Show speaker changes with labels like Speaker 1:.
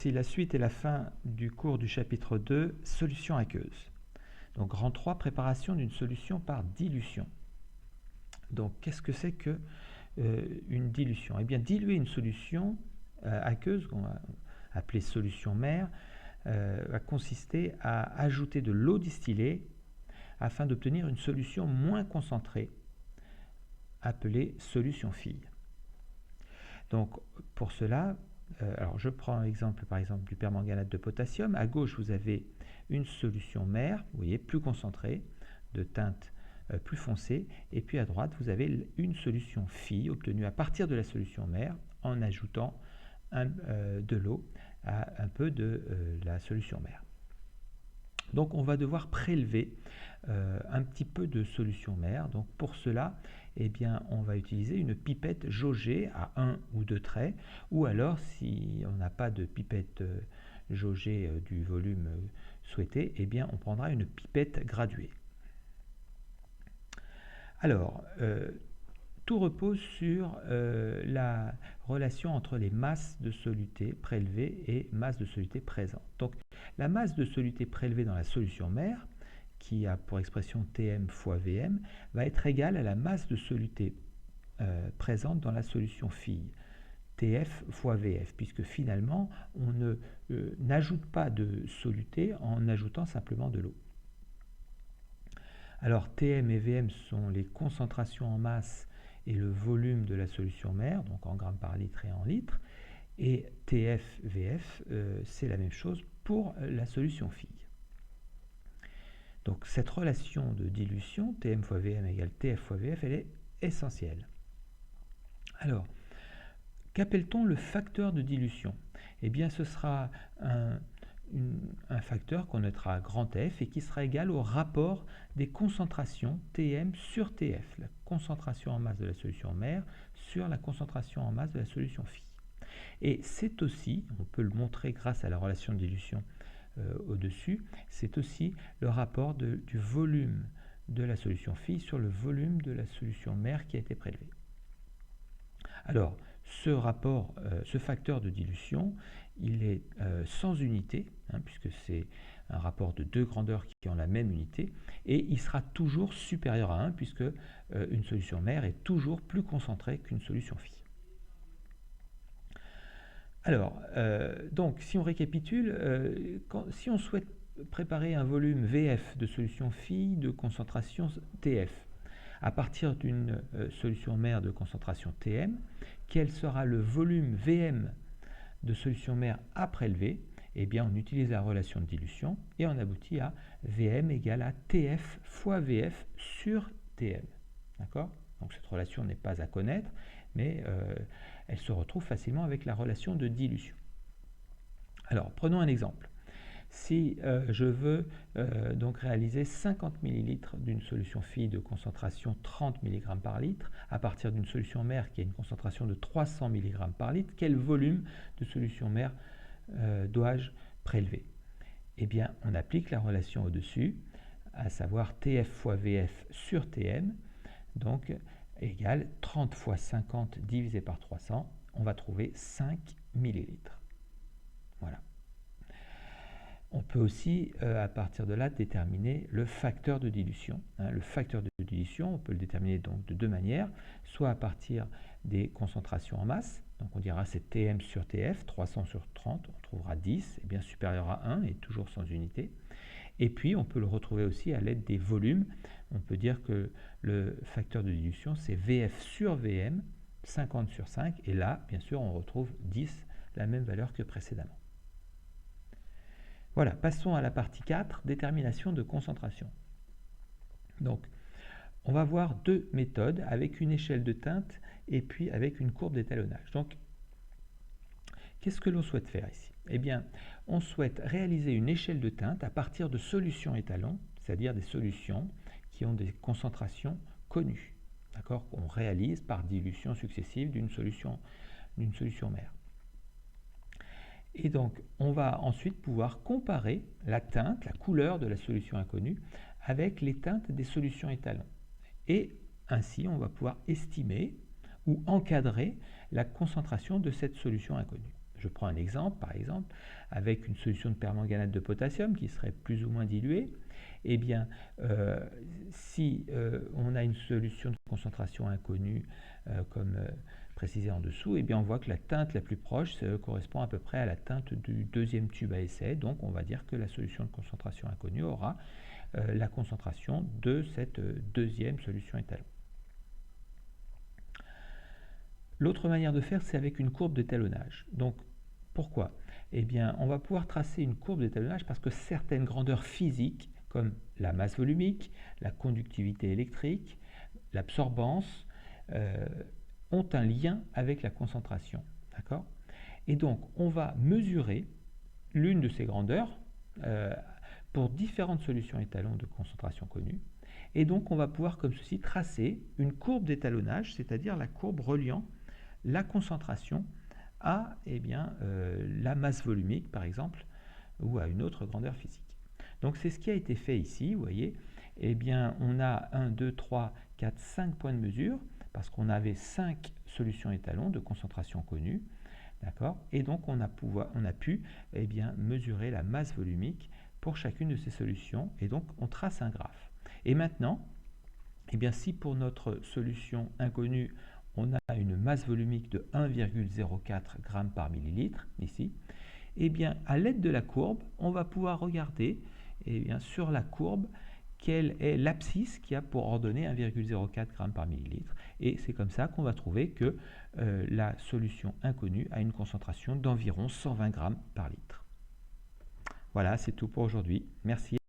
Speaker 1: C'est la suite et la fin du cours du chapitre 2, solution aqueuse. Donc, grand 3, préparation d'une solution par dilution. Donc, qu'est-ce que c'est que une dilution? Eh bien, diluer une solution aqueuse, qu'on va appeler solution mère, va consister à ajouter de l'eau distillée afin d'obtenir une solution moins concentrée, appelée solution fille. Donc, pour cela, alors je prends l'exemple par exemple du permanganate de potassium. À gauche, vous avez une solution mère, vous voyez, plus concentrée, de teinte plus foncée. Et puis à droite, vous avez une solution fille obtenue à partir de la solution mère en ajoutant de l'eau à un peu de la solution mère. Donc on va devoir prélever un petit peu de solution mère. Donc pour cela, eh bien, on va utiliser une pipette jaugée à 1 ou 2 traits, ou alors si on n'a pas de pipette jaugée du volume souhaité, eh bien, on prendra une pipette graduée. Alors, tout repose sur la relation entre les masses de soluté prélevées et masses de soluté présentes. Donc, la masse de soluté prélevée dans la solution mère, qui a pour expression Tm fois Vm, va être égale à la masse de soluté présente dans la solution fille, Tf fois Vf, puisque finalement, on n'ajoute pas de soluté en ajoutant simplement de l'eau. Alors, Tm et Vm sont les concentrations en masse et le volume de la solution mère, donc en grammes par litre et en litres, et Tf, Vf, c'est la même chose pour la solution fille. Donc cette relation de dilution, Tm fois Vm égale Tf fois Vf, elle est essentielle. Alors, qu'appelle-t-on le facteur de dilution? Eh bien, ce sera un facteur qu'on notera grand F et qui sera égal au rapport des concentrations Tm sur Tf, la concentration en masse de la solution mère sur la concentration en masse de la solution fille. Et c'est aussi, on peut le montrer grâce à la relation de dilution au-dessus, c'est aussi le rapport du volume de la solution fille sur le volume de la solution mère qui a été prélevé. Alors, ce rapport, ce facteur de dilution, il est sans unité, puisque c'est un rapport de deux grandeurs qui ont la même unité, et il sera toujours supérieur à 1, puisque une solution mère est toujours plus concentrée qu'une solution fille. Alors, donc, si on récapitule, si on souhaite préparer un volume VF de solution fille de concentration TF à partir d'une solution mère de concentration TM, quel sera le volume VM de solution mère à prélever? Eh bien, on utilise la relation de dilution et on aboutit à VM égale à TF fois VF sur TM. D'accord? Donc, cette relation n'est pas à connaître, mais elle se retrouve facilement avec la relation de dilution. Alors, prenons un exemple. Si je veux donc réaliser 50 ml d'une solution fille de concentration 30 mg par litre à partir d'une solution mère qui a une concentration de 300 mg par litre, quel volume de solution mère dois-je prélever? Eh bien, on applique la relation au-dessus, à savoir TF fois VF sur TM, donc égale 30 fois 50 divisé par 300, on va trouver 5 ml. Voilà. On peut aussi, à partir de là, déterminer le facteur de dilution. Le facteur de dilution, on peut le déterminer donc de deux manières, soit à partir des concentrations en masse, donc on dira c'est Tm sur Tf, 300 sur 30, on trouvera 10, et bien supérieur à 1 et toujours sans unité. Et puis on peut le retrouver aussi à l'aide des volumes. On peut dire que le facteur de dilution c'est Vf sur Vm, 50 sur 5, et là, bien sûr, on retrouve 10, la même valeur que précédemment. Voilà, passons à la partie 4, détermination de concentration. Donc, on va voir deux méthodes avec une échelle de teinte et puis avec une courbe d'étalonnage. Donc, qu'est-ce que l'on souhaite faire ici? Eh bien, on souhaite réaliser une échelle de teinte à partir de solutions étalons, c'est-à-dire des solutions qui ont des concentrations connues, d'accord, qu'on réalise par dilution successive d'une solution mère. Et donc, on va ensuite pouvoir comparer la teinte, la couleur de la solution inconnue avec les teintes des solutions étalons. Et ainsi, on va pouvoir estimer ou encadrer la concentration de cette solution inconnue. je prends un exemple, par exemple, avec une solution de permanganate de potassium qui serait plus ou moins diluée, eh bien, si on a une solution de concentration inconnue, comme précisé en dessous, eh bien, on voit que la teinte la plus proche correspond à peu près à la teinte du deuxième tube à essai. Donc, on va dire que la solution de concentration inconnue aura la concentration de cette deuxième solution étalon. L'autre manière de faire, c'est avec une courbe d'étalonnage. Donc, pourquoi? Eh bien, on va pouvoir tracer une courbe d'étalonnage parce que certaines grandeurs physiques, comme la masse volumique, la conductivité électrique, l'absorbance, ont un lien avec la concentration. D'accord? Et donc, on va mesurer l'une de ces grandeurs pour différentes solutions étalons de concentration connues. Et donc, on va pouvoir, comme ceci, tracer une courbe d'étalonnage, c'est-à-dire la courbe reliant la concentration à la masse volumique, par exemple, ou à une autre grandeur physique. Donc, c'est ce qui a été fait ici, vous voyez. Eh bien, on a 1, 2, 3, 4, 5 points de mesure, parce qu'on avait 5 solutions étalons de concentration connues. D'accord? Et donc, on a pu mesurer la masse volumique pour chacune de ces solutions, et donc on trace un graphe. Et maintenant, si pour notre solution inconnue, on a une masse volumique de 1,04 g par millilitre, ici, à l'aide de la courbe, on va pouvoir regarder sur la courbe quelle est l'abscisse qui a pour ordonnée 1,04 g par millilitre. Et c'est comme ça qu'on va trouver que la solution inconnue a une concentration d'environ 120 g par litre. Voilà, c'est tout pour aujourd'hui. Merci.